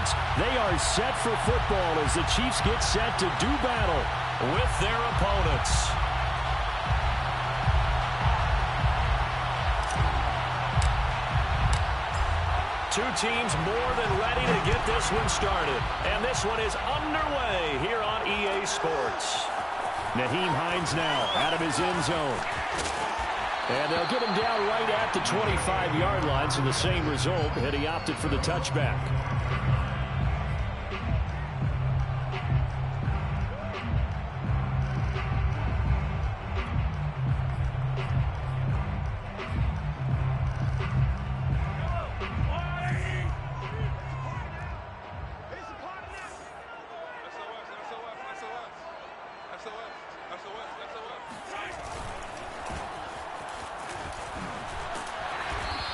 Sports. They are set for football as the Chiefs get set to do battle with their opponents. Two teams more than ready to get this one started. And this one is underway here on EA Sports. Nyheim Hines now out of his end zone. And they'll get him down right at the 25-yard line, so the same result, and he opted for the touchback.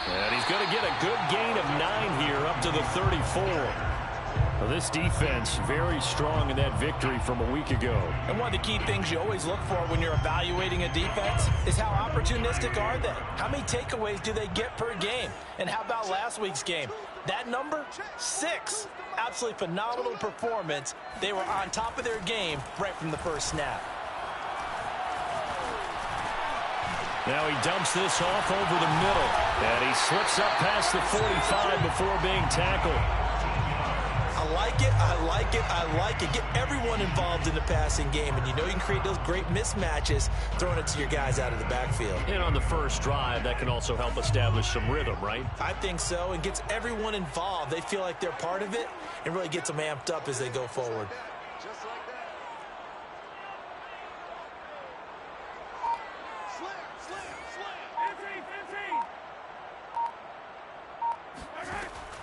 And he's going to get a good gain of 9 here up to the 34. Well, this defense very strong in that victory from a week ago. And one of the key things you always look for when you're evaluating a defense is how opportunistic are they? How many takeaways do they get per game? And how about last week's game? That number, 6. Absolutely phenomenal performance. They were on top of their game right from the first snap. Now he dumps this off over the middle. And he slips up past the 45 before being tackled. I like it, I like it, I like it. Get everyone involved in the passing game. And you know you can create those great mismatches throwing it to your guys out of the backfield. And on the first drive, that can also help establish some rhythm, right? I think so. It gets everyone involved. They feel like they're part of it and really gets them amped up as they go forward. Just like that.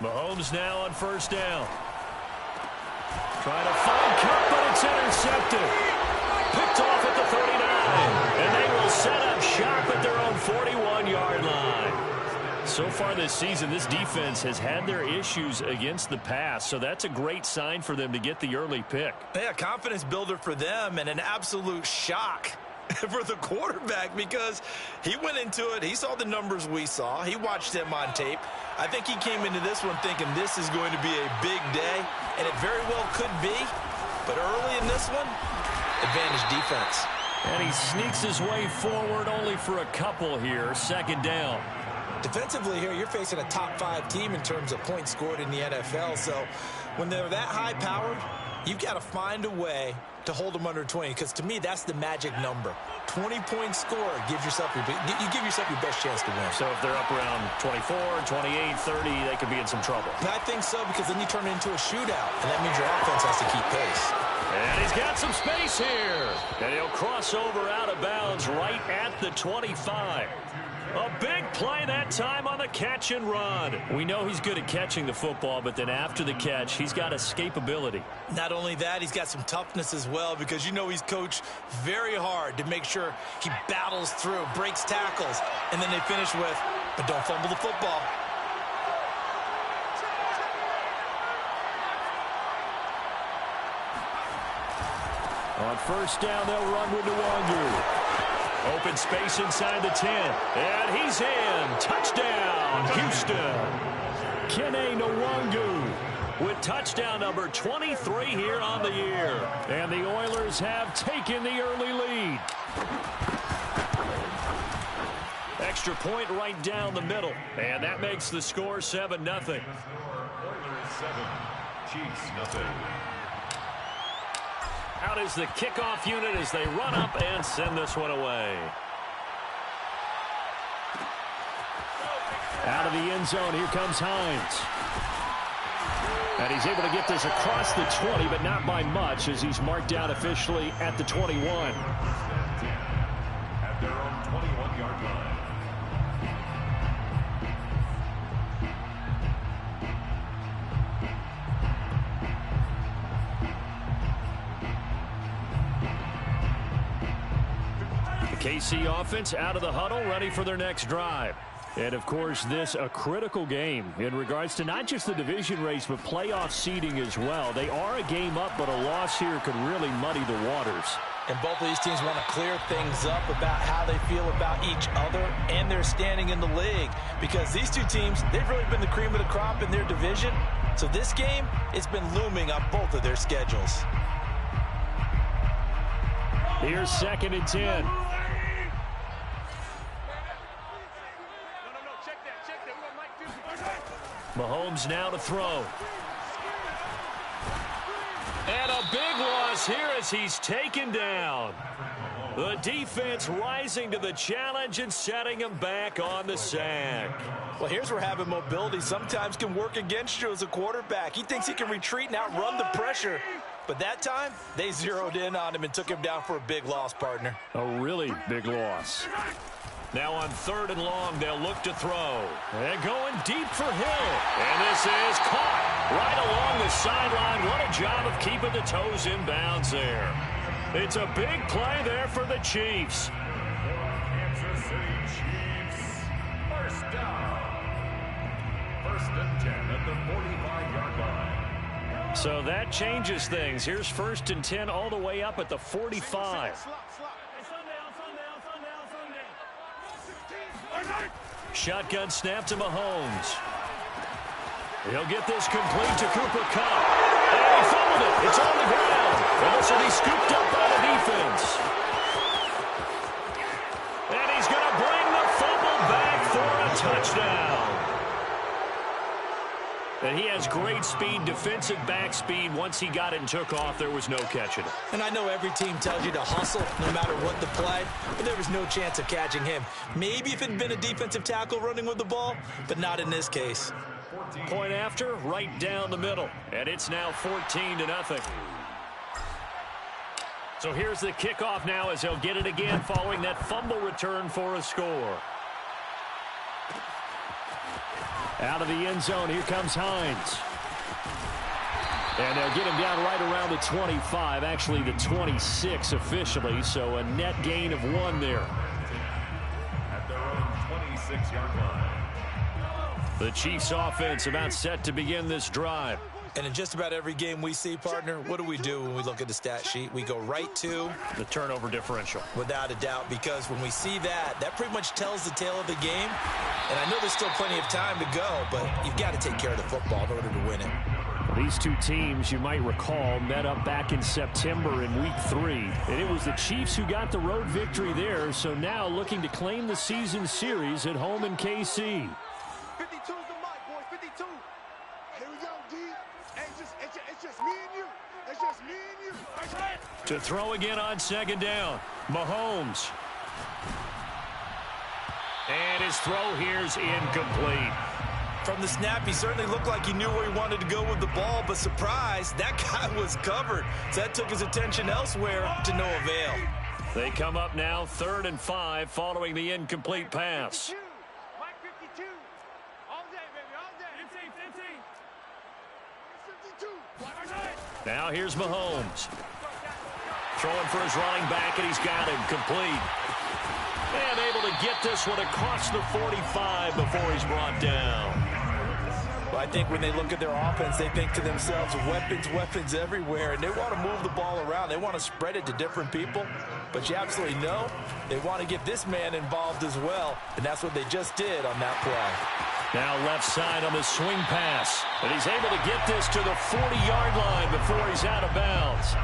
Mahomes now on first down. Trying to find Kupp, but it's intercepted. Picked off at the 39. And they will set up shop at their own 41-yard line. So far this season, this defense has had their issues against the pass, so that's a great sign for them to get the early pick. Yeah, confidence builder for them and an absolute shock for the quarterback because he went into it. He saw the numbers we saw. He watched them on tape. I think he came into this one thinking this is going to be a big day, and it very well could be. But early in this one, advantage defense. And he sneaks his way forward only for a couple here. Second down. Defensively here, you're facing a top 5 team in terms of points scored in the NFL. So when they're that high-powered, you've got to find a way to hold them under 20, because to me, that's the magic number. 20-point score gives yourself you give yourself your best chance to win. So if they're up around 24, 28, 30, they could be in some trouble. I think so, because then you turn it into a shootout, and that means your offense has to keep pace. And he's got some space here. And he'll cross over out of bounds right at the 25. A big play that time on the catch and run. We know he's good at catching the football, but then after the catch, he's got escapability. Not only that, he's got some toughness as well, because you know he's coached very hard to make sure he battles through, breaks tackles, and then they finish with, but don't fumble the football. On first down, they'll run with Nwangu. Open space inside the 10. And he's in. Touchdown, Houston. Kene Nwangu with touchdown number 23 here on the year. And the Oilers have taken the early lead. Extra point right down the middle. And that makes the score 7-0. Oilers 7, Chiefs nothing. Out is the kickoff unit as they run up and send this one away. Out of the end zone, here comes Hines. And he's able to get this across the 20, but not by much, as he's marked down officially at the 21. At their own 21-yard line. KC offense out of the huddle, ready for their next drive. And, of course, this a critical game in regards to not just the division race, but playoff seeding as well. They are a game up, but a loss here could really muddy the waters. And both of these teams want to clear things up about how they feel about each other and their standing in the league. Because these two teams, they've really been the cream of the crop in their division. So this game, it's been looming on both of their schedules. Here's 2nd and 10. Mahomes now to throw. And a big loss here as he's taken down. The defense rising to the challenge and setting him back on the sack. Well, here's where having mobility sometimes can work against you as a quarterback. He thinks he can retreat and outrun the pressure. But that time, they zeroed in on him and took him down for a big loss, partner. A really big loss. Now on 3rd and long, they'll look to throw. And going deep for Hill. And this is caught right along the sideline. What a job of keeping the toes in bounds there. It's a big play there for the Chiefs. Kansas City Chiefs. First down. 1st and 10 at the 45-yard line. So that changes things. Here's 1st and 10 all the way up at the 45. Shotgun snap to Mahomes. He'll get this complete to Cooper Kupp. And he fumbled it. It's on the ground. And this will be scooped up by the defense. And he's going to bring the fumble back for a touchdown. And he has great speed, defensive back speed. Once he got it and took off, there was no catching it. And I know every team tells you to hustle no matter what the play, but there was no chance of catching him. Maybe if it had been a defensive tackle running with the ball, but not in this case. Point after, right down the middle. And it's now 14-0. So here's the kickoff now as he'll get it again following that fumble return for a score. Out of the end zone, here comes Hines. And they'll get him down right around the 25, actually the 26 officially, so a net gain of 1 there. At their own 26-yard line. The Chiefs offense about set to begin this drive. And in just about every game we see, partner, what do when we look at the stat sheet? We go right to the turnover differential. Without a doubt, because when we see that, that pretty much tells the tale of the game. And I know there's still plenty of time to go, but you've got to take care of the football in order to win it. These two teams, you might recall, met up back in September in Week 3. And it was the Chiefs who got the road victory there, so now looking to claim the season series at home in KC. 52's the mic, boys. 52. Here we go, D. Hey, it's just me and you. It's just me and you. To throw again on 2nd down. Mahomes. And his throw here's incomplete. From the snap, he certainly looked like he knew where he wanted to go with the ball, but surprise, that guy was covered. So that took his attention elsewhere to no avail. They come up now 3rd and 5 following the incomplete pass. Mike 52. All day, baby, all day. 52. Now here's Mahomes. Throwing for his running back, and he's got him complete. And able to get this one across the 45 before he's brought down. Well, I think when they look at their offense, they think to themselves, weapons everywhere, and they want to move the ball around. They want to spread it to different people, but you absolutely know they want to get this man involved as well, and that's what they just did on that play. Now left side on the swing pass, and he's able to get this to the 40-yard line before he's out of bounds.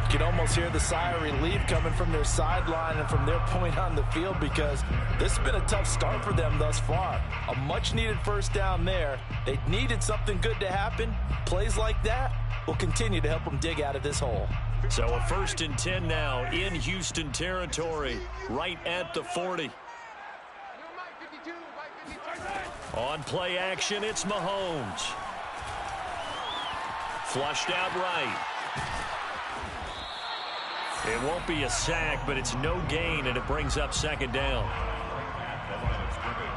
You can almost hear the sigh of relief coming from their sideline and from their point on the field, because this has been a tough start for them thus far. A much-needed first down there. They needed something good to happen. Plays like that will continue to help them dig out of this hole. So a 1st and 10 now in Houston territory, right at the 40. On play action, it's Mahomes. Flushed out right. It won't be a sack, but it's no gain, and it brings up 2nd down. The line of scrimmage.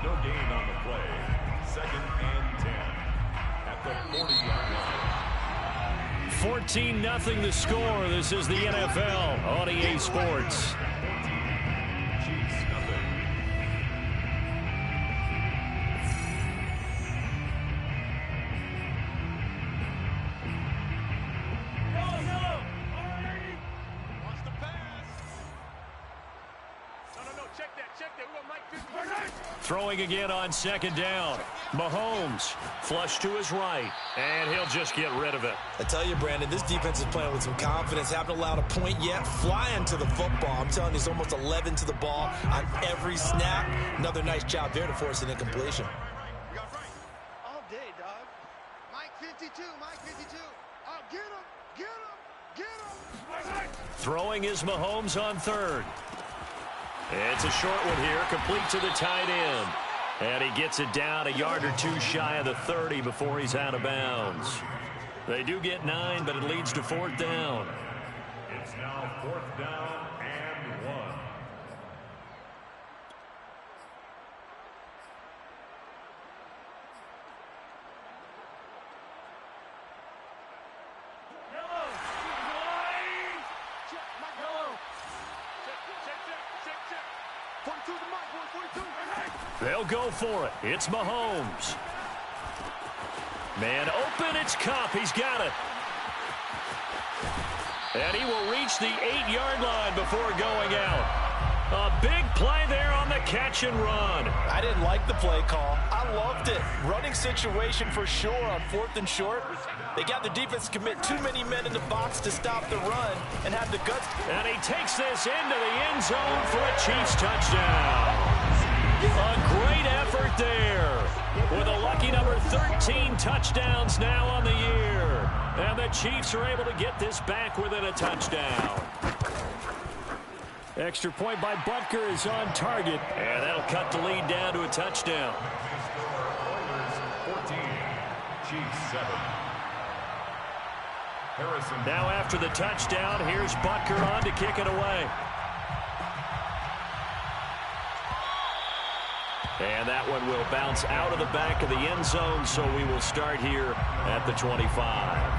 No gain on the play. 2nd and 10 at the 40-yard line. 14-0 the score. This is the NFL on EA Sports. Chiefs nothing. Throwing again on second down. Mahomes, flush to his right, and he'll just get rid of it. I tell you, Brandon, this defense is playing with some confidence. Haven't allowed a point yet. Flying to the football. I'm telling you, it's almost 11 to the ball on every snap. Another nice job there to force an incompletion. You got right. All day, dog. Mike 52, Mike 52. Oh, get him, get him, get him. Throwing is Mahomes on third. It's a short one here, complete to the tight end. And he gets it down a yard or two shy of the 30 before he's out of bounds. They do get 9, but it leads to fourth down. It's now fourth down and 1. Check, Mike, yellow. Check. 42 the mic, boys, 42. They'll go for it. It's Mahomes. Man open, it's Kupp. He's got it. And he will reach the 8-yard line before going out. A big play there on the catch and run. I didn't like the play call. I loved it. Running situation for sure on 4th and short. They got the defense to commit too many men in the box to stop the run and have the guts. And he takes this into the end zone for a Chiefs touchdown. A great effort there with a lucky number 13 touchdowns now on the year. And the Chiefs are able to get this back within a touchdown. Extra point by Butker is on target. And that'll cut the lead down to a touchdown. Oilers 14, Chiefs 7. Harrison. Now after the touchdown, here's Butker on to kick it away. And that one will bounce out of the back of the end zone, so we will start here at the 25.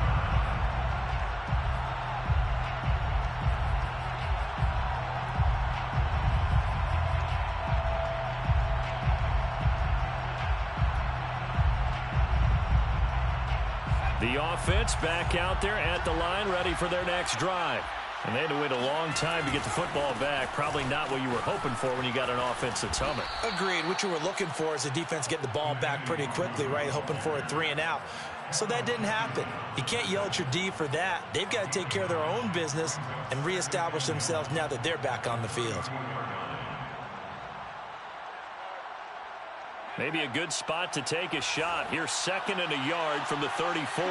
The offense back out there at the line, ready for their next drive. And they had to wait a long time to get the football back. Probably not what you were hoping for when you got an offense that's humming. Agreed. What you were looking for is the defense getting the ball back pretty quickly, right? Hoping for a 3 and out. So that didn't happen. You can't yell at your D for that. They've got to take care of their own business and reestablish themselves now that they're back on the field. Maybe a good spot to take a shot. Here's 2nd and a yard from the 34.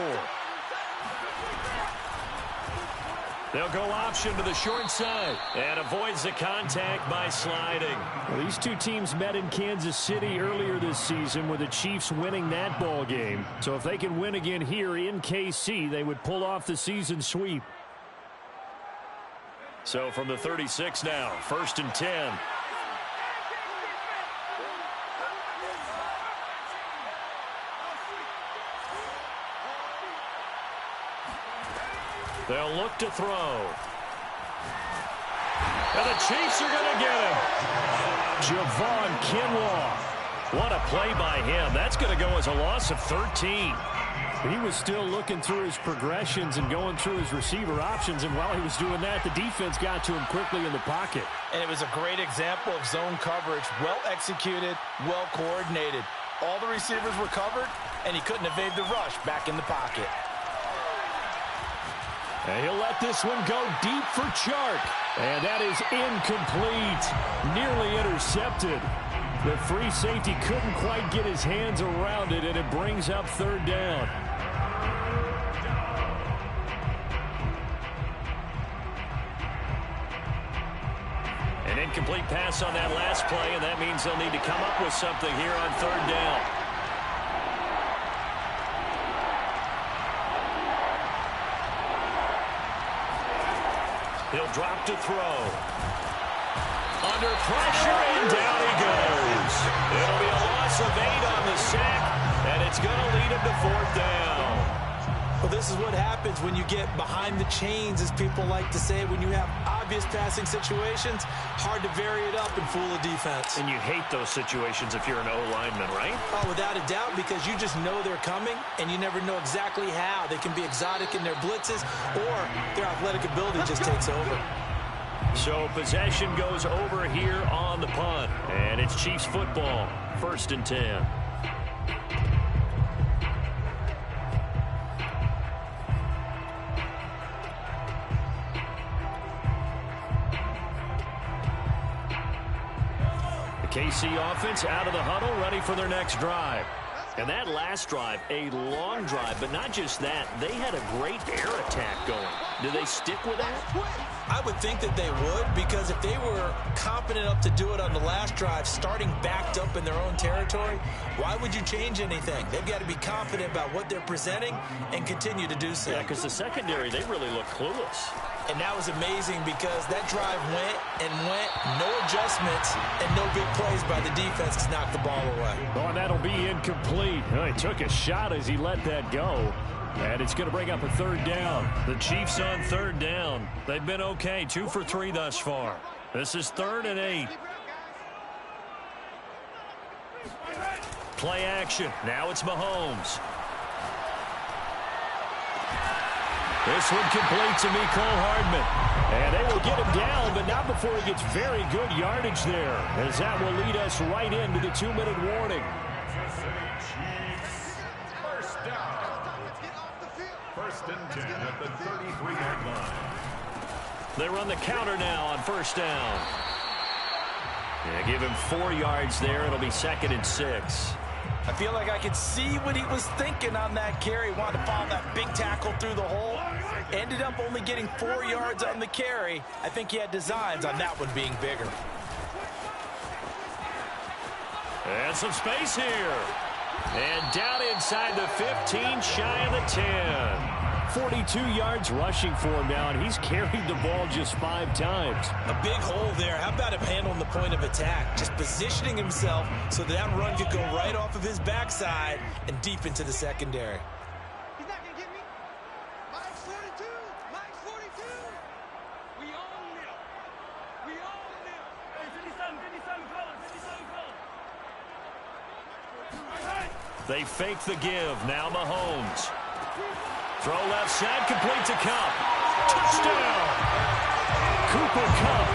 They'll go option to the short side and avoids the contact by sliding. Well, these two teams met in Kansas City earlier this season with the Chiefs winning that ball game. So if they can win again here in KC, they would pull off the season sweep. So from the 36 now, 1st and 10. They'll look to throw. And the Chiefs are going to get him. Javon Kinlaw. What a play by him. That's going to go as a loss of 13. He was still looking through his progressions and going through his receiver options, and while he was doing that, the defense got to him quickly in the pocket. And it was a great example of zone coverage. Well executed, well coordinated. All the receivers were covered, and he couldn't evade the rush back in the pocket. And he'll let this one go deep for Chark. And that is incomplete. Nearly intercepted. The free safety couldn't quite get his hands around it, and it brings up 3rd down. An incomplete pass on that last play, and that means they'll need to come up with something here on 3rd down. He'll drop to throw. Under pressure, and down he goes. It'll be a loss of 8 on the sack, and it's going to lead him to 4th down. Well, this is what happens when you get behind the chains, as people like to say. When you have obvious passing situations, hard to vary it up and fool a defense. And you hate those situations if you're an O-lineman, right? Oh, without a doubt, because you just know they're coming, and you never know exactly how. They can be exotic in their blitzes, or their athletic ability just takes over. So possession goes over here on the punt. And it's Chiefs football, 1st and 10. KC offense out of the huddle, ready for their next drive. And that last drive, a long drive, but not just that. They had a great air attack going. Do they stick with that? I would think that they would, because if they were confident enough to do it on the last drive, starting backed up in their own territory, why would you change anything? They've got to be confident about what they're presenting and continue to do so. Yeah, because the secondary, they really look clueless. And that was amazing because that drive went and went, no adjustments, and no big plays by the defense to knock the ball away. Oh, and that'll be incomplete. Oh, he took a shot as he let that go. And it's going to bring up a 3rd down. The Chiefs on 3rd down. They've been okay, 2 for 3 thus far. This is 3rd and 8. Play action. Now it's Mahomes. This one complete to Mecole Hardman. And they will get him down, but not before he gets very good yardage there, as that will lead us right into the 2-minute warning. Kansas City Chiefs, 1st down. 1st and 10 at the 33-yard line. They run the counter now on 1st down. Yeah, give him 4 yards there. It'll be 2nd and 6. I feel like I could see what he was thinking on that carry. Wanted to follow that big tackle through the hole. Ended up only getting 4 yards on the carry. I think he had designs on that one being bigger. And some space here. And down inside the 15, shy of the 10. 42 yards rushing for him now, and he's carried the ball just 5 times. A big hole there. How about him handling the point of attack? Just positioning himself so that run could go right off of his backside and deep into the secondary. He's not going to get me. Mike's 42. Mike's 42. We own them. We own them. Hey, 57, colors. 57 colors. They fake the give. Now Mahomes. Throw left side, complete to Kupp. Touchdown! Cooper Kupp,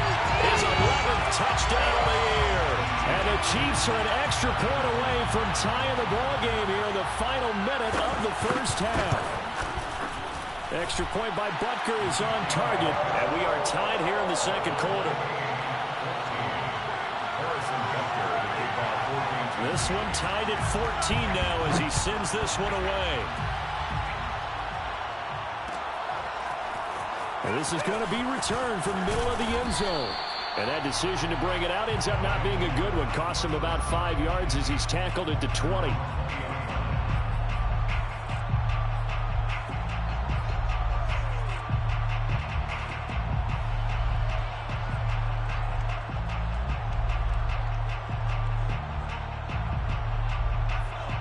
his 11th touchdown of the year. And the Chiefs are an extra point away from tying the ball game here in the final minute of the 1st half. Extra point by Butker is on target, and we are tied here in the 2nd quarter. This one tied at 14 now as he sends this one away. And this is going to be returned from the middle of the end zone. And that decision to bring it out ends up not being a good one. Costs him about 5 yards as he's tackled at the 20.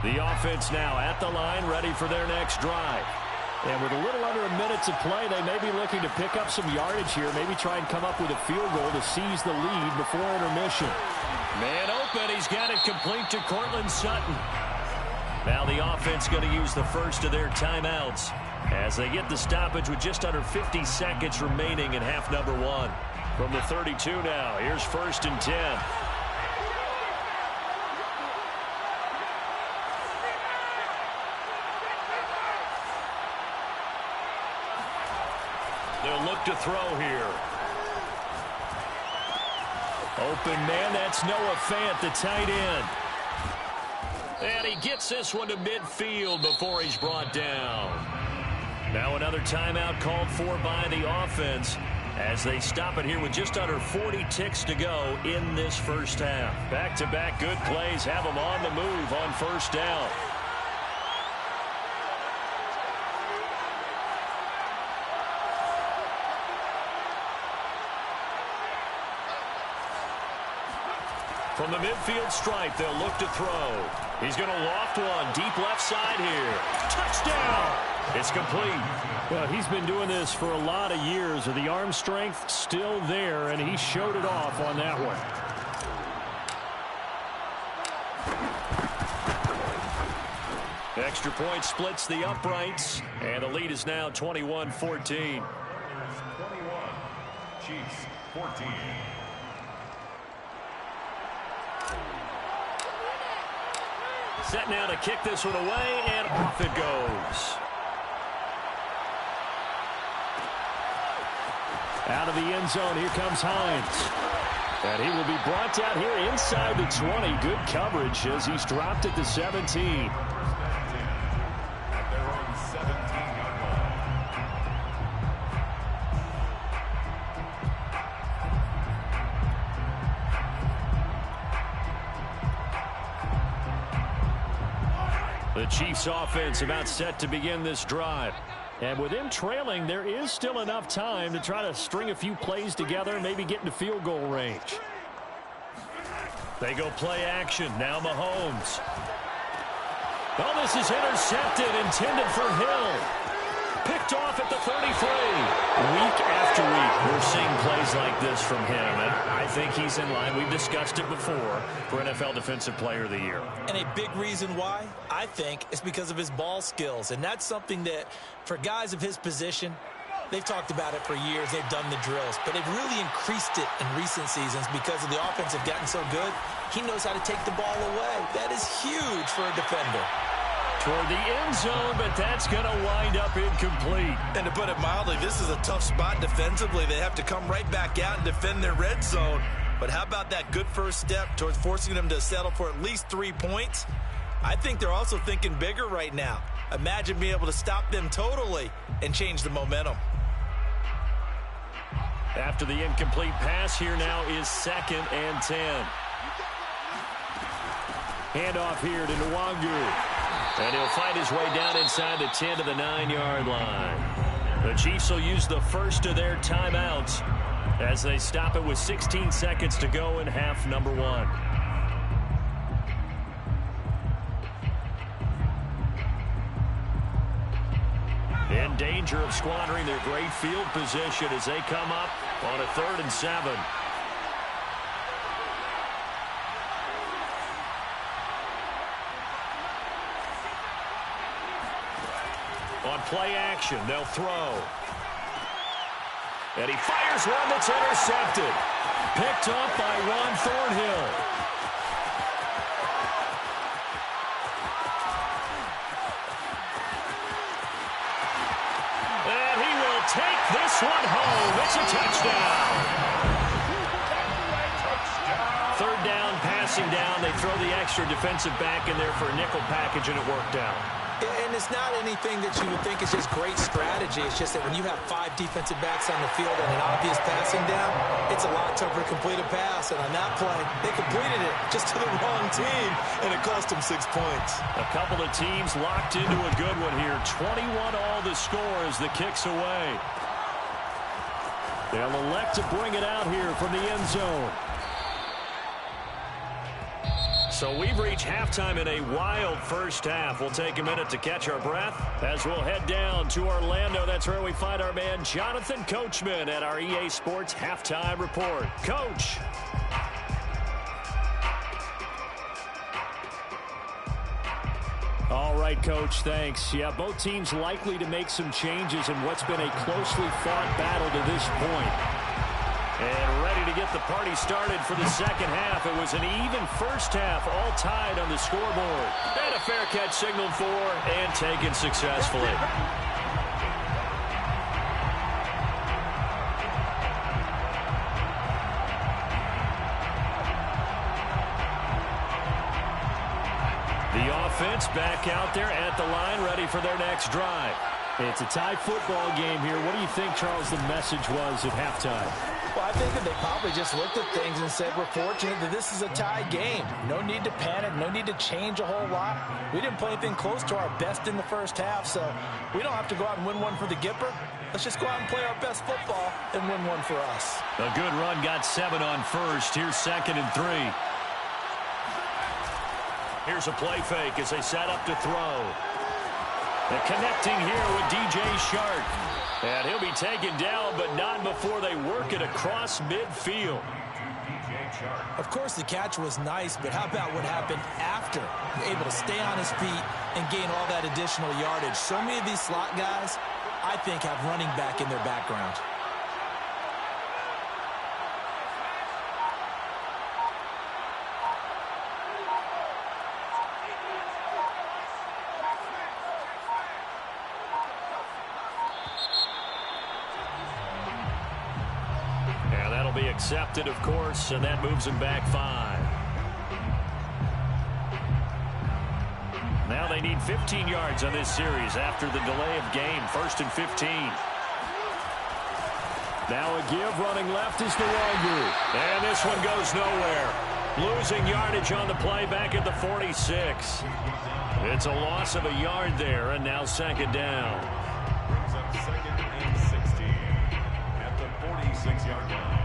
The offense now at the line, ready for their next drive. And with a little under a minute to play, they may be looking to pick up some yardage here, maybe try and come up with a field goal to seize the lead before intermission. Man open, he's got it complete to Courtland Sutton. Now the offense going to use the first of their timeouts as they get the stoppage with just under 50 seconds remaining in half number 1. From the 32 now, here's 1st and 10. They'll look to throw here. Open man, that's Noah Fant, the tight end. And he gets this one to midfield before he's brought down. Now another timeout called for by the offense as they stop it here with just under 40 ticks to go in this 1st half. Back-to-back good plays have them on the move on 1st down. From the midfield stripe, they'll look to throw. He's going to loft one deep left side here. Touchdown! It's complete. Well, he's been doing this for a lot of years. The arm strength still there, and he showed it off on that one. Extra point splits the uprights, and the lead is now 21-14. 21, Chiefs 14. Set now to kick this one away, and off it goes. Out of the end zone, here comes Hines. And he will be brought down here inside the 20. Good coverage as he's dropped at the 17. At their own 17-yard line. The Chiefs offense about set to begin this drive. And with him trailing, there is still enough time to try to string a few plays together, maybe get into field goal range. They go play action. Now Mahomes. Oh, this is intercepted, intended for Hill. Picked off at the 33. Week after week, we're seeing plays like this from him, and I think he's in line. We've discussed it before for NFL Defensive Player of the Year. And a big reason why, I think, is because of his ball skills. And that's something that, for guys of his position, they've talked about it for years. They've done the drills. But they've really increased it in recent seasons because of the offense have gotten so good. He knows how to take the ball away. That is huge for a defender. Toward the end zone, but that's going to wind up incomplete. And to put it mildly, this is a tough spot defensively. They have to come right back out and defend their red zone. But how about that good first step towards forcing them to settle for at least 3 points? I think they're also thinking bigger right now. Imagine being able to stop them totally and change the momentum. After the incomplete pass, here now is 2nd and 10. Handoff here to Nwangu. And he'll fight his way down inside the 10 to the 9-yard line. The Chiefs will use the first of their timeouts as they stop it with 16 seconds to go in half number 1. In danger of squandering their great field position as they come up on a 3rd and 7. On play action, they'll throw. And he fires one that's intercepted. Picked up by Juan Thornhill. And he will take this one home. It's a touchdown. 3rd down, passing down. They throw the extra defensive back in there for a nickel package, and it worked out. And it's not anything that you would think is just great strategy. It's just that when you have 5 defensive backs on the field and an obvious passing down, it's a lot tougher to complete a pass. And on that play, they completed it just to the wrong team, and it cost them 6 points. A couple of teams locked into a good one here. 21 all the score as the kick's away. They'll elect to bring it out here from the end zone. So we've reached halftime in a wild first half. We'll take a minute to catch our breath as we'll head down to Orlando. That's where we find our man Jonathan Coachman at our EA Sports Halftime Report. Coach. All right, Coach, thanks. Yeah, both teams likely to make some changes in what's been a closely fought battle to this point. And ready to get the party started for the second half. It was an even first half, all tied on the scoreboard. And a fair catch signaled for and taken successfully. The offense back out there at the line, ready for their next drive. It's a tie football game here. What do you think, Charles, the message was at halftime? Well, I think that they probably just looked at things and said, we're fortunate that this is a tie game. No need to panic, no need to change a whole lot. We didn't play anything close to our best in the first half, so we don't have to go out and win one for the Gipper. Let's just go out and play our best football and win one for us. A good run, got 7 on first. Here's 2nd and 3. Here's a play fake as they set up to throw. They're connecting here with DJ Shark. And he'll be taken down, but not before they work it across midfield. Of course, the catch was nice, but how about what happened after? Able to stay on his feet and gain all that additional yardage. So many of these slot guys, I think, have running back in their background. Accepted, of course, and that moves him back 5. Now they need 15 yards on this series after the delay of game. 1st and 15. Now a give running left is Nwangu. And this one goes nowhere. Losing yardage on the play back at the 46. It's a loss of a yard there, and now 2nd down. Brings up 2nd and 16 at the 46-yard line.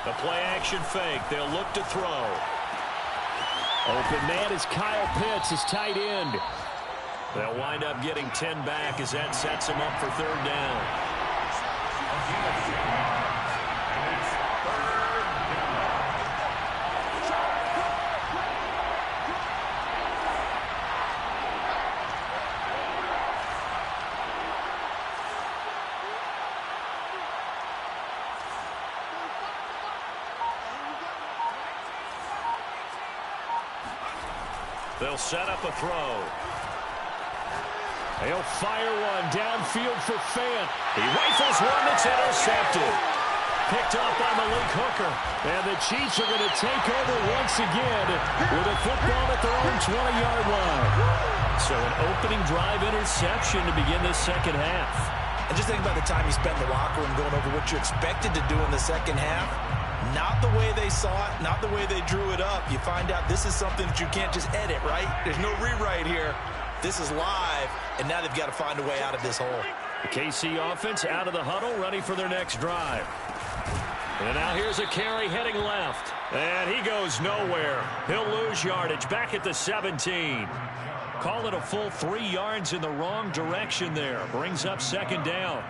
The play-action fake. They'll look to throw. Open man is Kyle Pitts, his tight end. They'll wind up getting 10 back as that sets him up for 3rd down. They'll set up a throw. He'll fire one downfield for Fant. He rifles one that's intercepted. Picked up by Malik Hooker. And the Chiefs are going to take over once again with a football at their own 20-yard line. So an opening drive interception to begin this 2nd half. And just think about the time you spent in the locker room going over what you expected to do in the 2nd half. Not the way they saw it, not the way they drew it up. You find out this is something that you can't just edit, right? There's no rewrite here. This is live, and now they've got to find a way out of this hole. The KC offense out of the huddle, ready for their next drive. And now here's a carry heading left. And he goes nowhere. He'll lose yardage back at the 17. Call it a full 3 yards in the wrong direction there. Brings up 2nd down.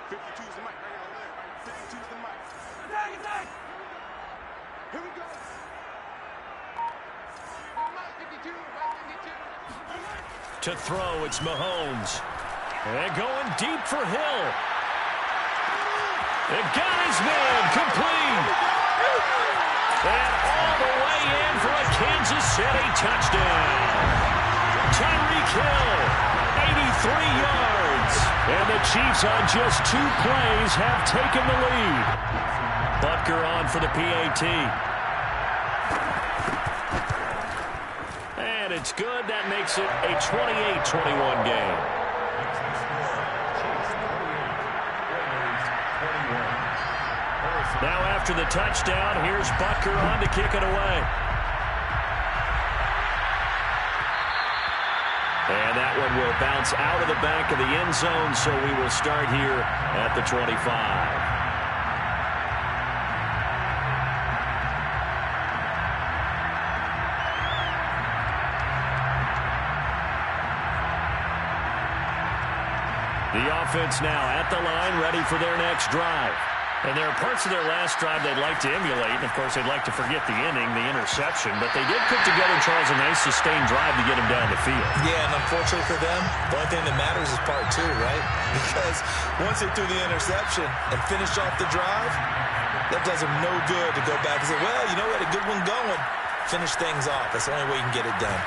52's the mic. 52's the mic. Here we go. To throw, it's Mahomes. And going deep for Hill. It got his man complete. And all the way in for a Kansas City touchdown. Tyreek Hill, 83 yards. And the Chiefs on just 2 plays have taken the lead. Butker on for the PAT. And it's good. That makes it a 28-21 game. Now after the touchdown, here's Butker on to kick it away. And that one will bounce out of the back of the end zone, so we will start here at the 25. The offense now at the line, ready for their next drive. And there are parts of their last drive they'd like to emulate. And, of course, they'd like to forget the inning, the interception. But they did put together, Charles, a nice sustained drive to get him down the field. Yeah, and unfortunately for them, the only thing that matters is part 2, right? Because once they threw the interception and finished off the drive, that does them no good to go back and say, well, you know, we had a good one going. Finish things off. That's the only way you can get it done.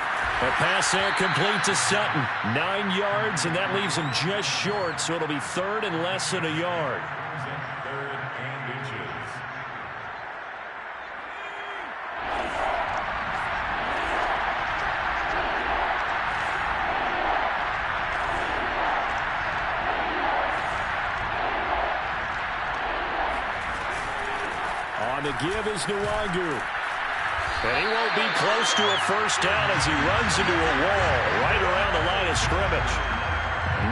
A pass there complete to Sutton. 9 yards, and that leaves him just short, so it'll be 3rd and less than a yard. 3rd and inches. On the give is Nwangu. And he won't be close to a first down as he runs into a wall right around the line of scrimmage.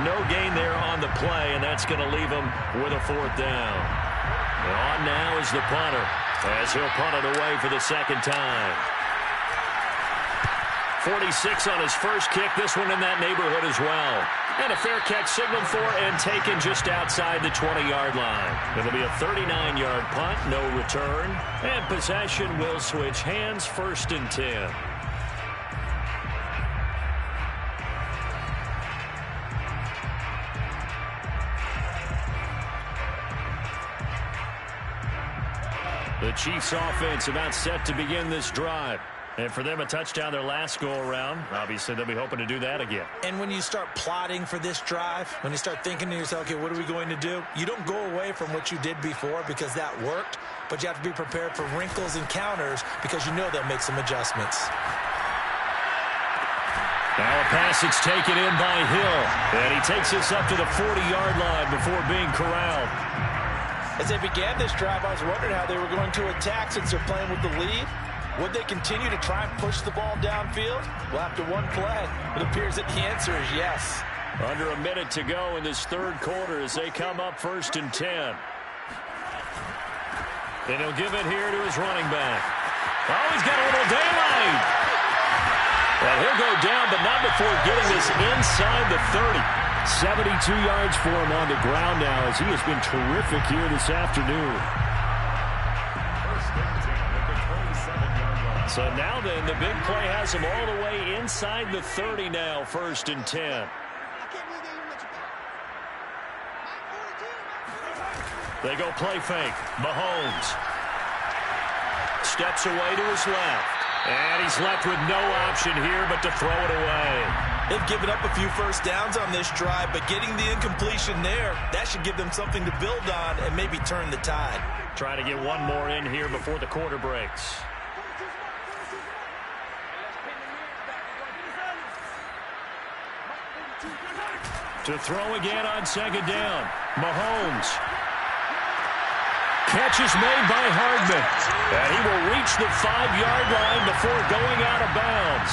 No gain there on the play, and that's going to leave him with a 4th down. And on now is the punter as he'll punt it away for the 2nd time. 46 on his first kick, this one in that neighborhood as well. And a fair catch signaled for and taken just outside the 20-yard line. It'll be a 39-yard punt, no return. And possession will switch hands, 1st and 10. The Chiefs offense about set to begin this drive. And for them, a touchdown their last go-around. Obviously, they'll be hoping to do that again. And when you start plotting for this drive, when you start thinking to yourself, okay, what are we going to do? You don't go away from what you did before because that worked, but you have to be prepared for wrinkles and counters because you know they'll make some adjustments. Now a passage taken in by Hill. And he takes us up to the 40-yard line before being corralled. As they began this drive, I was wondering how they were going to attack since they're playing with the lead. Would they continue to try and push the ball downfield? Well, after one play, it appears that the answer is yes. Under a minute to go in this third quarter as they come up 1st and 10. And he'll give it here to his running back. Oh, he's got a little daylight. Well, he'll go down, but not before getting this inside the 30. 72 yards for him on the ground now as he has been terrific here this afternoon. So now then, the big play has him all the way inside the 30 now, 1st and 10. They go play fake. Mahomes steps away to his left. And he's left with no option here but to throw it away. They've given up a few first downs on this drive, but getting the incompletion there, that should give them something to build on and maybe turn the tide. Trying to get one more in here before the quarter breaks. To throw again on 2nd down. Mahomes. Catch is made by Hardman. And he will reach the 5-yard line before going out of bounds.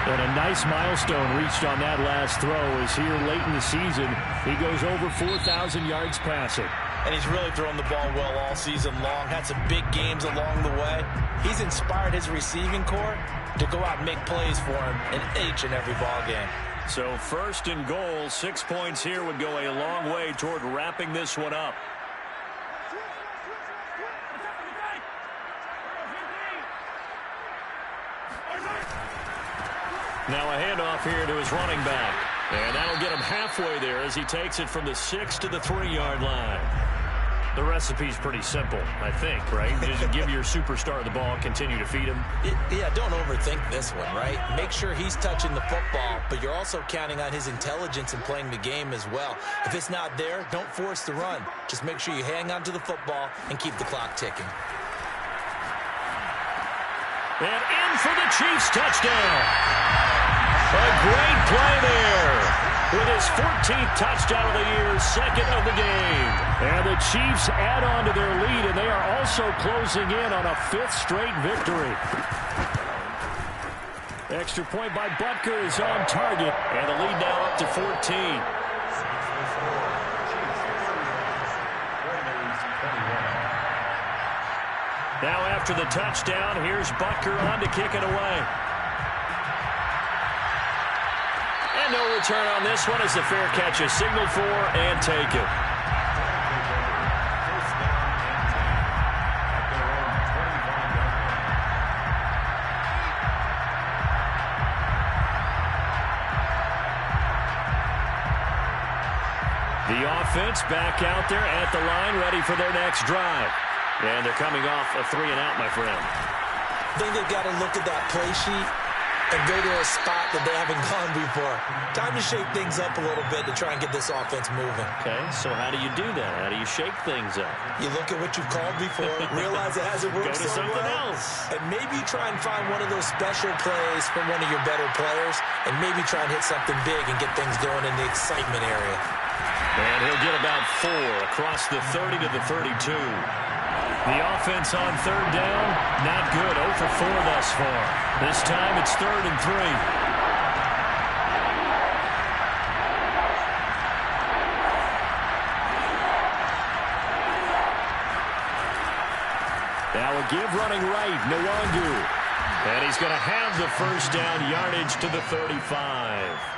And a nice milestone reached on that last throw as here late in the season, he goes over 4,000 yards passing. And he's really thrown the ball well all season long. Had some big games along the way. He's inspired his receiving corps to go out and make plays for him in each and every ball game. So 1st and goal, 6 points here would go a long way toward wrapping this one up. Now a handoff here to his running back. And that'll get him halfway there as he takes it from the 6 to the 3-yard line. The recipe's pretty simple, I think, right? Just give your superstar the ball, continue to feed him. Yeah, don't overthink this one, right? Make sure he's touching the football, but you're also counting on his intelligence in playing the game as well. If it's not there, don't force the run. Just make sure you hang on to the football and keep the clock ticking. And in for the Chiefs touchdown. A great play there. With his 14th touchdown of the year, 2nd of the game. And the Chiefs add on to their lead, and they are also closing in on a 5th straight victory. Extra point by Butker is on target, and the lead now up to 14. Now after the touchdown, here's Butker on to kick it away. And no return on this one as the fair catch is signaled for and taken. The offense back out there at the line, ready for their next drive. And they're coming off a 3-and-out, my friend. I think they've got to look at that play sheet and go to a spot that they haven't gone before. Time to shake things up a little bit to try and get this offense moving. Okay, so how do you do that? How do you shake things up? You look at what you've called before, realize it hasn't worked Go to so something well, else. and maybe try and find one of those special plays from one of your better players, and maybe try and hit something big and get things going in the excitement area. And he'll get about 4 across the 30 to the 32. The offense on 3rd down, not good. 0 for 4 thus far. This time it's 3rd and 3. Now a give running right, Nwangu. And he's going to have the 1st down yardage to the 35.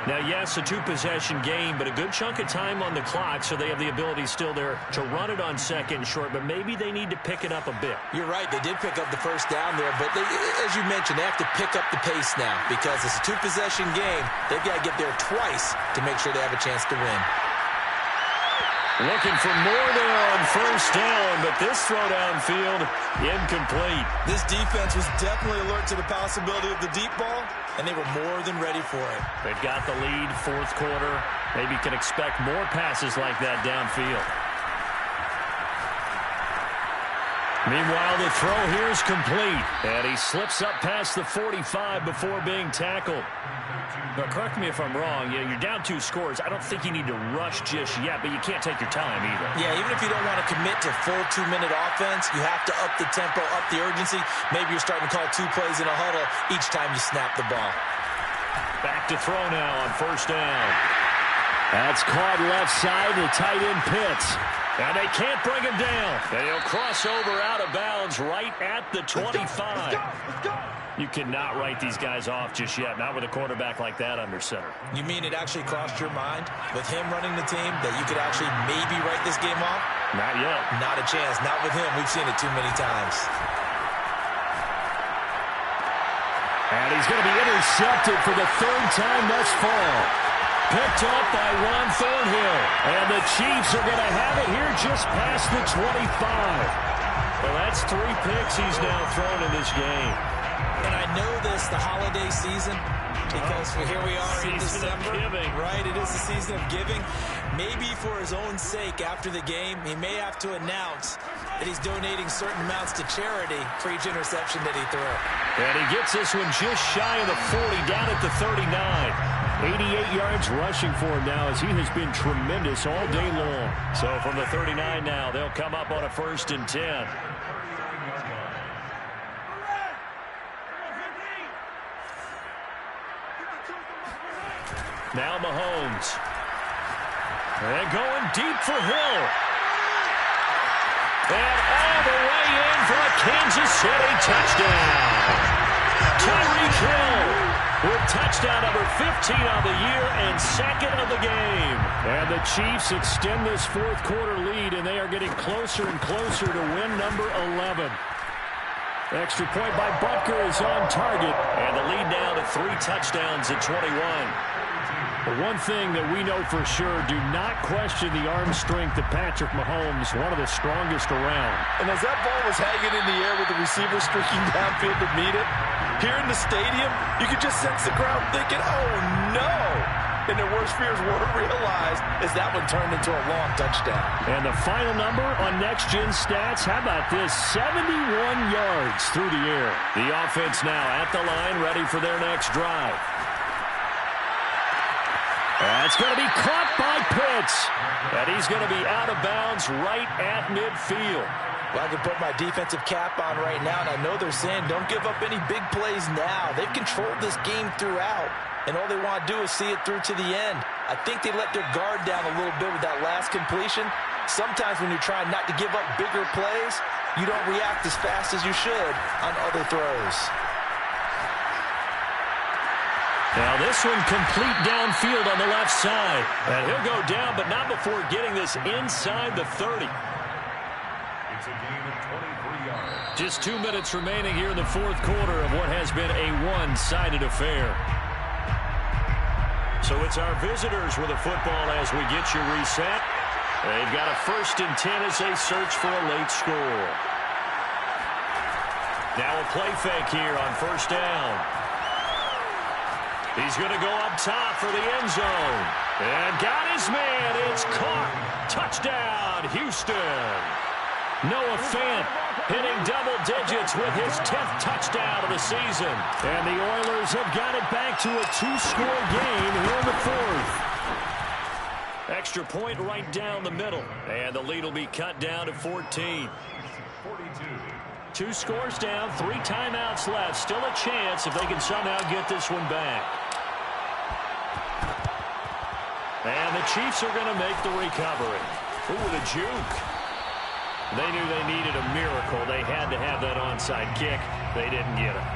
Now, yes, a 2-possession game, but a good chunk of time on the clock, so they have the ability still there to run it on 2nd and short, but maybe they need to pick it up a bit. You're right. They did pick up the 1st down there, but they, as you mentioned, they have to pick up the pace now because it's a 2-possession game. They've got to get there twice to make sure they have a chance to win. Looking for more there on first down, but this throw downfield, incomplete. This defense was definitely alert to the possibility of the deep ball, and they were more than ready for it. They've got the lead, fourth quarter. Maybe can expect more passes like that downfield. Meanwhile, the throw here is complete, and he slips up past the 45 before being tackled. But correct me if I'm wrong, you're down 2 scores. I don't think you need to rush just yet, but you can't take your time either. Yeah, even if you don't want to commit to full 2-minute offense, you have to up the tempo, up the urgency. Maybe you're starting to call 2 plays in a huddle each time you snap the ball. Back to throw now on first down. That's caught left side to tight end Pitts. And they can't bring him down. And he'll cross over out of bounds right at the 25. Let's go. You cannot write these guys off just yet, not with a quarterback like that under center. You mean it actually crossed your mind with him running the team that you could actually maybe write this game off? Not yet. Not a chance. Not with him. We've seen it too many times. And he's going to be intercepted for the 3rd time thus far. Picked up by Juan Thornhill. And the Chiefs are going to have it here just past the 25. Well, that's 3 picks he's now thrown in this game. And I know this, the holiday season, because here we are in December. Right, it is the season of giving. Maybe for his own sake after the game, he may have to announce that he's donating certain amounts to charity for each interception that he threw. And he gets this one just shy of the 40, down at the 39. 88 yards rushing for him now as he has been tremendous all day long. So from the 39 now, they'll come up on a 1st and 10. Now Mahomes. And going deep for Hill. And all the way in for a Kansas City touchdown. Tyreek Hill with touchdown number 15 on the year and 2nd of the game. And the Chiefs extend this 4th quarter lead, and they are getting closer and closer to win number 11. Extra point by Butker is on target, and the lead now to 3 touchdowns at 21. But one thing that we know for sure, do not question the arm strength of Patrick Mahomes, one of the strongest around. And as that ball was hanging in the air with the receiver streaking downfield to meet it, here in the stadium, you could just sense the crowd thinking, oh no! And their worst fears were realized as that one turned into a long touchdown. And the final number on Next Gen Stats, how about this? 71 yards through the air. The offense now at the line, ready for their next drive. That's going to be caught by Pitts. And he's going to be out of bounds right at midfield. Well, I can put my defensive cap on right now, and I know they're saying don't give up any big plays now. They've controlled this game throughout, and all they want to do is see it through to the end. I think they let their guard down a little bit with that last completion. Sometimes when you're trying not to give up bigger plays, you don't react as fast as you should on other throws. Now this one complete downfield on the left side. And he'll go down, but not before getting this inside the 30. It's a gain of 23 yards. Just 2 minutes remaining here in the 4th quarter of what has been a one-sided affair. So it's our visitors with the football as we get you reset. They've got a 1st and 10 as they search for a late score. Now a play fake here on 1st down. He's going to go up top for the end zone. And got his man. It's caught. Touchdown, Houston. Noah Fant hitting double digits with his 10th touchdown of the season. And the Oilers have got it back to a 2-score game here in the 4th. Extra point right down the middle. And the lead will be cut down to 14. 42. 2 scores down, 3 timeouts left. Still a chance if they can somehow get this one back. And the Chiefs are going to make the recovery. Ooh, the juke. They knew they needed a miracle. They had to have that onside kick. They didn't get it.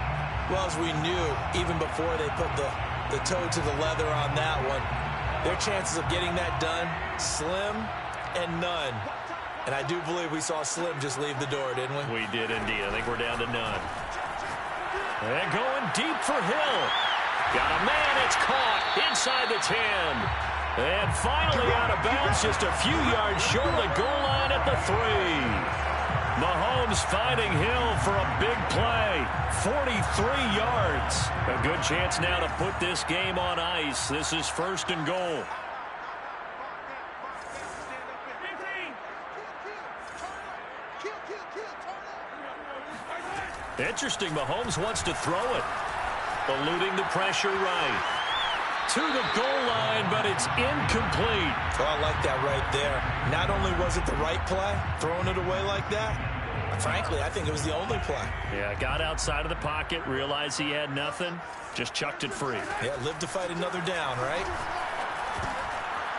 Well, as we knew, even before they put the toe to the leather on that one, their chances of getting that done, slim and none. And I do believe we saw Slim just leave the door, didn't we? We did indeed. I think we're down to none. And going deep for Hill. Got a man. It's caught inside the 10. And finally out of bounds, just a few yards short of the goal line at the 3. Mahomes finding Hill for a big play. 43 yards. A good chance now to put this game on ice. This is 1st and goal. Interesting, Mahomes wants to throw it. Eluding the pressure right. To the goal line, but it's incomplete. Oh, I like that right there. Not only was it the right play, throwing it away like that, frankly, I think it was the only play. Yeah, got outside of the pocket, realized he had nothing, just chucked it free. Yeah, live to fight another down, right?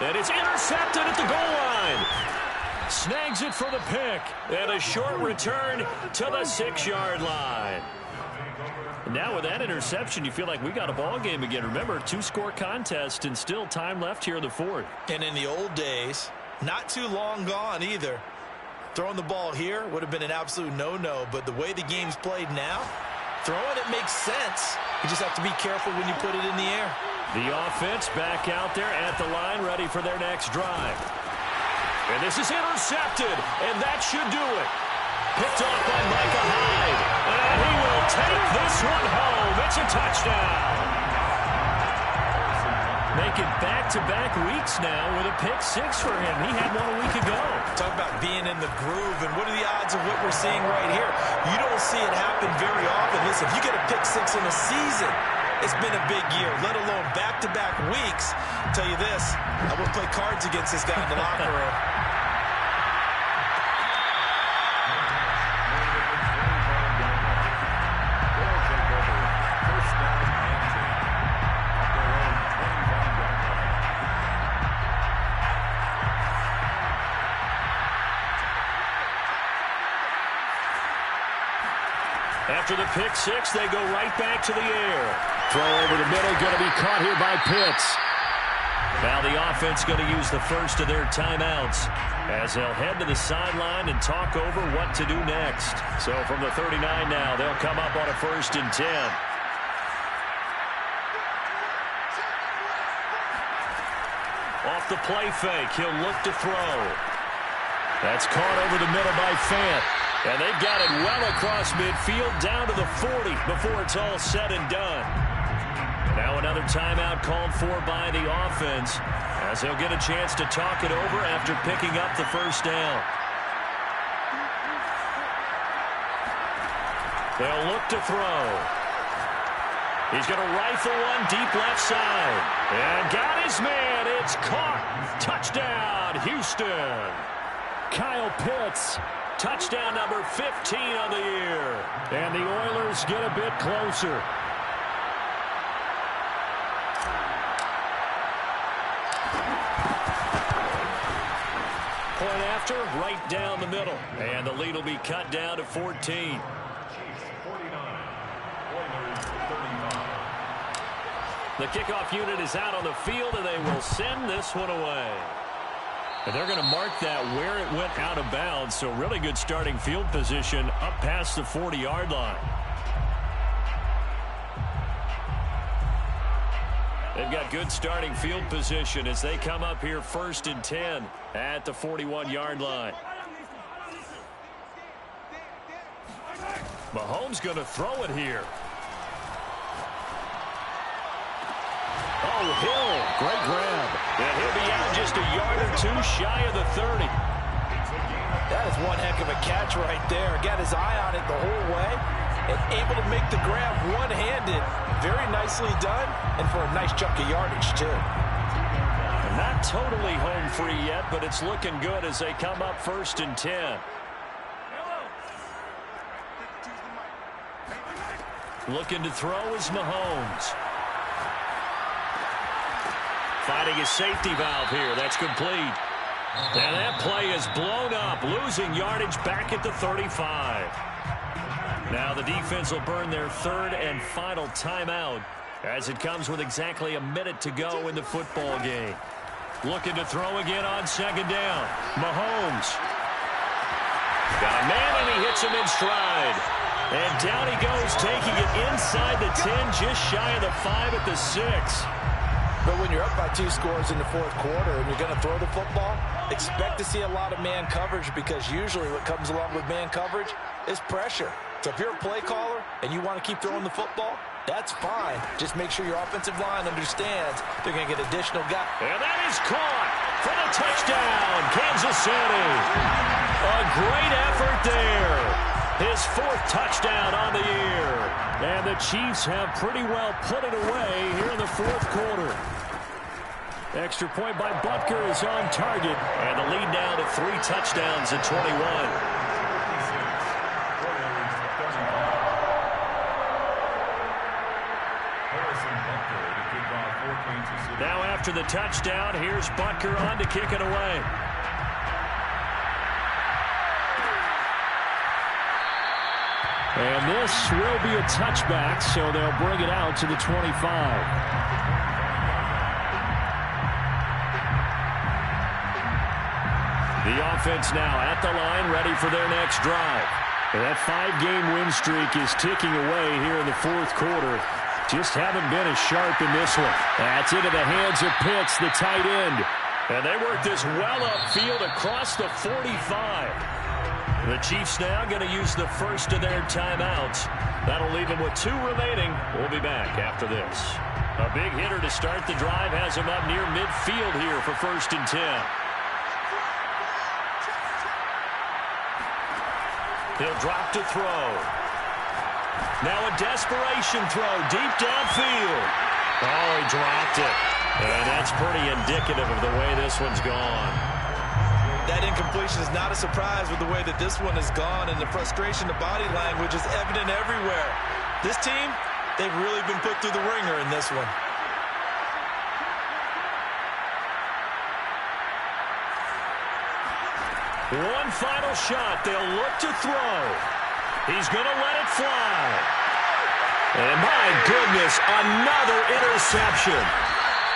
And it's intercepted at the goal line. Snags it for the pick. And a short return to the 6-yard line. Now with that interception, you feel like we got a ball game again. Remember, 2-score contest and still time left here in the 4th. And in the old days, not too long gone either. Throwing the ball here would have been an absolute no-no. But the way the game's played now, throwing it makes sense. You just have to be careful when you put it in the air. The offense back out there at the line, ready for their next drive. And this is intercepted, and that should do it. Picked off by Micah Hyde. And he will take this one home. It's a touchdown. Making back-to-back weeks now with a pick 6 for him. He had one a week ago. Talk about being in the groove, and what are the odds of what we're seeing right here? You don't see it happen very often. Listen, if you get a pick 6 in a season, it's been a big year, let alone back-to-back weeks. I'll tell you this, I would play cards against this guy in the locker room. After the pick 6, they go right back to the air. Throw over the middle, going to be caught here by Pitts. Now the offense going to use the first of their timeouts as they'll head to the sideline and talk over what to do next. So from the 39 now, they'll come up on a 1st and 10. Off the play fake, he'll look to throw. That's caught over the middle by Fant. And they've got it well across midfield down to the 40 before it's all said and done. Now another timeout called for by the offense as they'll get a chance to talk it over after picking up the 1st down. They'll look to throw. He's going to rifle one deep left side. And got his man. It's caught. Touchdown, Houston. Kyle Pitts. Touchdown number 15 on the year. And the Oilers get a bit closer. Point after, right down the middle. And the lead will be cut down to 14. Chiefs 49, Oilers 35. The kickoff unit is out on the field, and they will send this one away. And they're going to mark that where it went out of bounds. So really good starting field position up past the 40-yard line. They've got good starting field position as they come up here 1st and 10 at the 41-yard line. Mahomes going to throw it here. Oh, Hill, great grab. And he'll be out just a yard or 2 shy of the 30. That is one heck of a catch right there. Got his eye on it the whole way and able to make the grab one-handed. Very nicely done, and for a nice chunk of yardage, too. Not totally home free yet, but it's looking good as they come up 1st and 10. Looking to throw is Mahomes. Fighting his safety valve here. That's complete. And that play is blown up, losing yardage back at the 35. Now the defense will burn their 3rd and final timeout as it comes with exactly a minute to go in the football game. Looking to throw again on 2nd down. Mahomes. Got a man, and he hits him in stride. And down he goes, taking it inside the 10, just shy of the 5 at the 6. But when you're up by 2 scores in the fourth quarter and you're going to throw the football, expect to see a lot of man coverage, because usually what comes along with man coverage is pressure. So if you're a play caller and you want to keep throwing the football, that's fine. Just make sure your offensive line understands they're going to get additional guys. And that is caught for the touchdown, Kansas City. A great effort there. His 4th touchdown on the year. And the Chiefs have pretty well put it away here in the fourth quarter. Extra point by Butker is on target. And the lead now to 3 touchdowns at 21. Now after the touchdown, here's Butker on to kick it away. And this will be a touchback, so they'll bring it out to the 25. The offense now at the line, ready for their next drive. And that 5-game win streak is ticking away here in the fourth quarter. Just haven't been as sharp in this one. That's into the hands of Pitts, the tight end. And they work this well upfield across the 45. The Chiefs now going to use the first of their timeouts. That'll leave them with 2 remaining. We'll be back after this. A big hitter to start the drive has him up near midfield here for 1st and 10. He'll drop to throw. Now a desperation throw deep downfield. Oh, he dropped it. And that's pretty indicative of the way this one's gone. That incompletion is not a surprise with the way that this one has gone, and the frustration, the body language is evident everywhere. This team, they've really been put through the ringer in this one. One final shot. They'll look to throw. He's going to let it fly. And my goodness, another interception.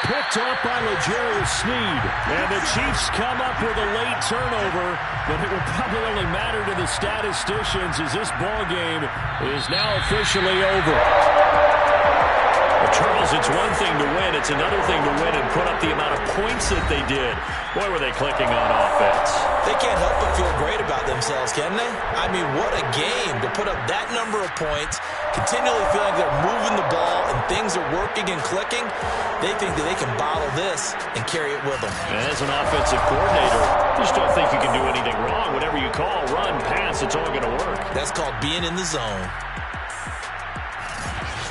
Picked up by L'Jarius Sneed. And the Chiefs come up with a late turnover, but it will probably only matter to the statisticians as this ball game is now officially over. Well, Charles, it's one thing to win. It's another thing to win and put up the amount of points that they did. Boy, were they clicking on offense. They can't help but feel great about themselves, can they? I mean, what a game to put up that number of points, continually feeling like they're moving the ball and things are working and clicking. They think that they can bottle this and carry it with them. And as an offensive coordinator, you just don't think you can do anything wrong. Whatever you call, run, pass, it's all going to work. That's called being in the zone.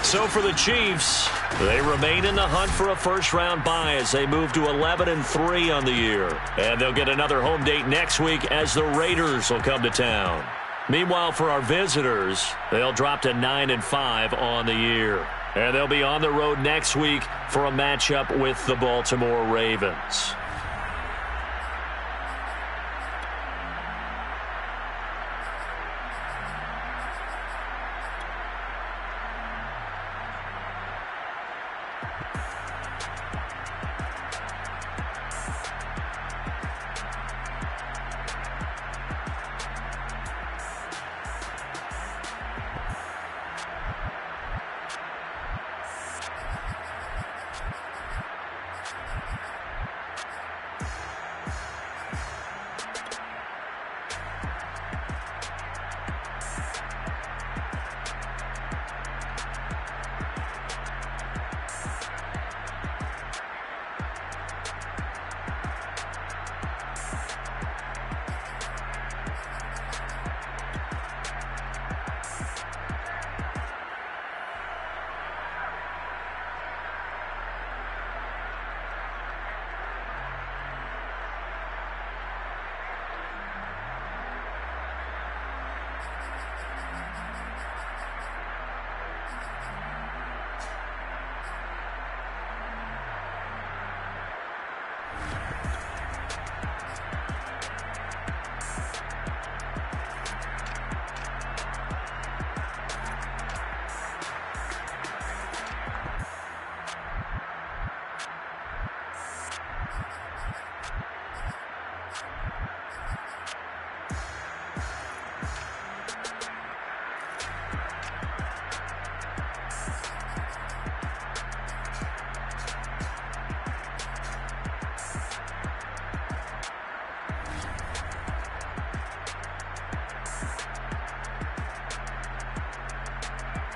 So for the Chiefs, they remain in the hunt for a first-round bye as they move to 11-3 on the year. And they'll get another home date next week as the Raiders will come to town. Meanwhile, for our visitors, they'll drop to 9-5 on the year. And they'll be on the road next week for a matchup with the Baltimore Ravens.